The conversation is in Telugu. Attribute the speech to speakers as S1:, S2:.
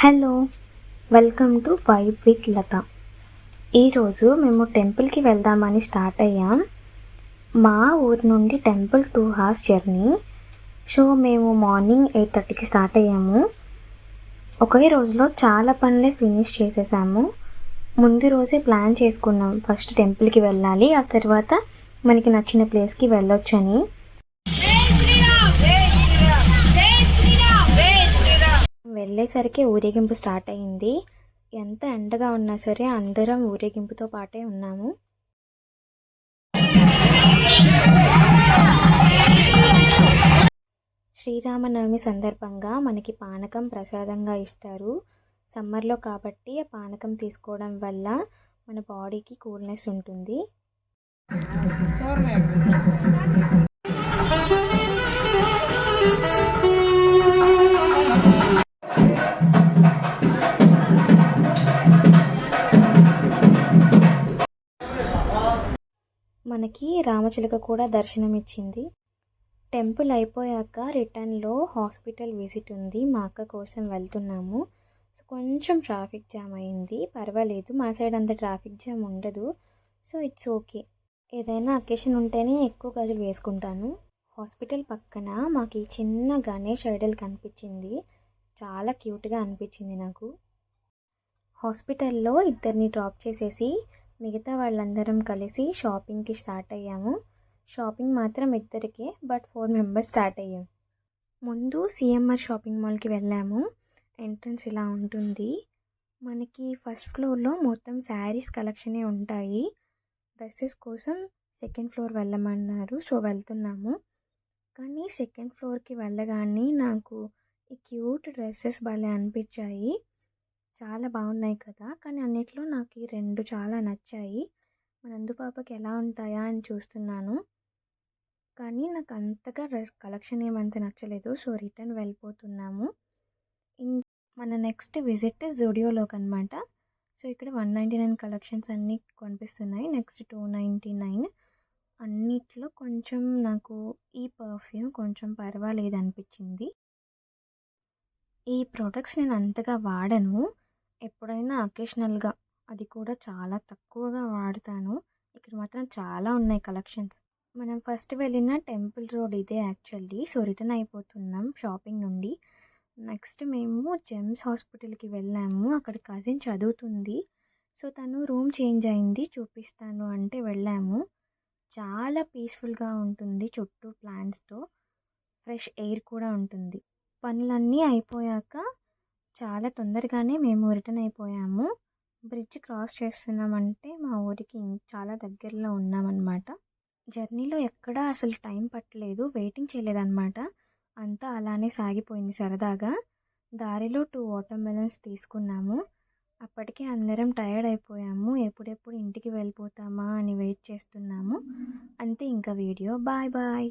S1: Hello, welcome to vibe with Latha. ఈరోజు మేము టెంపుల్కి వెళ్దామని స్టార్ట్ అయ్యాం. మా ఊరు నుండి టెంపుల్ 2 hours జర్నీ. సో మేము మార్నింగ్ 8:30కి స్టార్ట్ అయ్యాము. ఒకే రోజులో చాలా పనులే ఫినిష్ చేసేసాము. ముందు రోజే ప్లాన్ చేసుకున్నాం, ఫస్ట్ టెంపుల్కి వెళ్ళాలి, ఆ తర్వాత మనకి నచ్చిన ప్లేస్కి వెళ్ళొచ్చని. వెళ్ళేసరికి ఊరేగింపు స్టార్ట్ అయింది. ఎంత ఎండగా ఉన్నా సరే అందరం ఊరేగింపుతో పాటే ఉన్నాము. శ్రీరామనవమి సందర్భంగా మనకి పానకం ప్రసాదంగా ఇస్తారు. సమ్మర్లో కాబట్టి ఆ పానకం తీసుకోవడం వల్ల మన బాడీకి కూల్నెస్ ఉంటుంది. మనకి రామచిలుక కూడా దర్శనం ఇచ్చింది. టెంపుల్ అయిపోయాక రిటర్న్లో హాస్పిటల్ విజిట్ ఉంది, మా అక్క కోసం వెళ్తున్నాము. సో కొంచెం ట్రాఫిక్ జామ్ అయింది, పర్వాలేదు, మా సైడ్ అంత ట్రాఫిక్ జామ్ ఉండదు. So it's okay. ఏదైనా అకేషన్ ఉంటేనే ఎక్కువ గాజులు వేసుకుంటాను. హాస్పిటల్ పక్కన మాకు ఈ చిన్న గణేష్ ఐడల్ కనిపించింది, చాలా క్యూట్గా అనిపించింది నాకు. హాస్పిటల్లో ఇద్దరిని డ్రాప్ చేసేసి మిగతా వాళ్ళందరం కలిసి షాపింగ్కి స్టార్ట్ అయ్యాము. షాపింగ్ మాత్రం ఇద్దరికే, బట్ 4 members స్టార్ట్ అయ్యాం. ముందు సిఎంఆర్ షాపింగ్ మాల్కి వెళ్ళాము. ఎంట్రన్స్ ఇలా ఉంటుంది. మనకి ఫస్ట్ ఫ్లోర్లో మొత్తం శారీస్ కలెక్షనే ఉంటాయి. డ్రెస్సెస్ కోసం సెకండ్ ఫ్లోర్ వెళ్ళమన్నారు, సో వెళ్తున్నాము. కానీ సెకండ్ ఫ్లోర్కి వెళ్ళగానే నాకు ఈ క్యూట్ డ్రెస్సెస్ భలే అనిపించాయి. చాలా బాగున్నాయి కదా, కానీ అన్నిట్లో నాకు ఈ 2 చాలా నచ్చాయి. మన నందు పాపకి ఎలా ఉంటాయా అని చూస్తున్నాను, కానీ నాకు అంతగా డ్రెస్ కలెక్షన్ ఏమంత నచ్చలేదు. సో రిటర్న్ వెళ్ళిపోతున్నాము. మన నెక్స్ట్ విజిట్ జూడియోలోకి అనమాట. సో ఇక్కడ 199 కలెక్షన్స్ అన్నీ కనిపిస్తున్నాయి. నెక్స్ట్ 299. అన్నిట్లో కొంచెం నాకు ఈ పర్ఫ్యూమ్ కొంచెం పర్వాలేదు అనిపించింది. ఈ ప్రోడక్ట్స్ నేను అంతగా వాడను, ఎప్పుడైనా అకేషనల్గా, అది కూడా చాలా తక్కువగా వాడతాను. ఇక్కడ మాత్రం చాలా ఉన్నాయి కలెక్షన్స్. మనం ఫస్ట్ వెళ్ళిన టెంపుల్ రోడ్ ఇదే యాక్చువల్లీ. సో రిటర్న్ అయిపోతున్నాం షాపింగ్ నుండి. నెక్స్ట్ మేము జెమ్స్ హాస్పిటల్కి వెళ్ళాము. అక్కడ కజిన్ చదువుతుంది, సో తను రూమ్ చేంజ్ అయింది, చూపిస్తాను అంటే వెళ్ళాము. చాలా పీస్ఫుల్గా ఉంటుంది, చుట్టూ ప్లాంట్స్తో ఫ్రెష్ ఎయిర్ కూడా ఉంటుంది. పనులన్నీ అయిపోయాక చాలా తొందరగానే మేము రిటర్న్ అయిపోయాము. బ్రిడ్జ్ క్రాస్ చేస్తున్నామంటే మా ఊరికి చాలా దగ్గరలో ఉన్నామన్నమాట. జర్నీలో ఎక్కడా అసలు టైం పట్టలేదు, వెయిటింగ్ చేయలేదన్నమాట. అంతా అలానే సాగిపోయింది సరదాగా. దారిలో 2 watermelons తీసుకున్నాము. అప్పటికే అందరం టైర్డ్ అయిపోయాము, ఎప్పుడెప్పుడు ఇంటికి వెళ్ళిపోతామా అని వెయిట్ చేస్తున్నాము. అంతే ఇంకా వీడియో. Bye bye.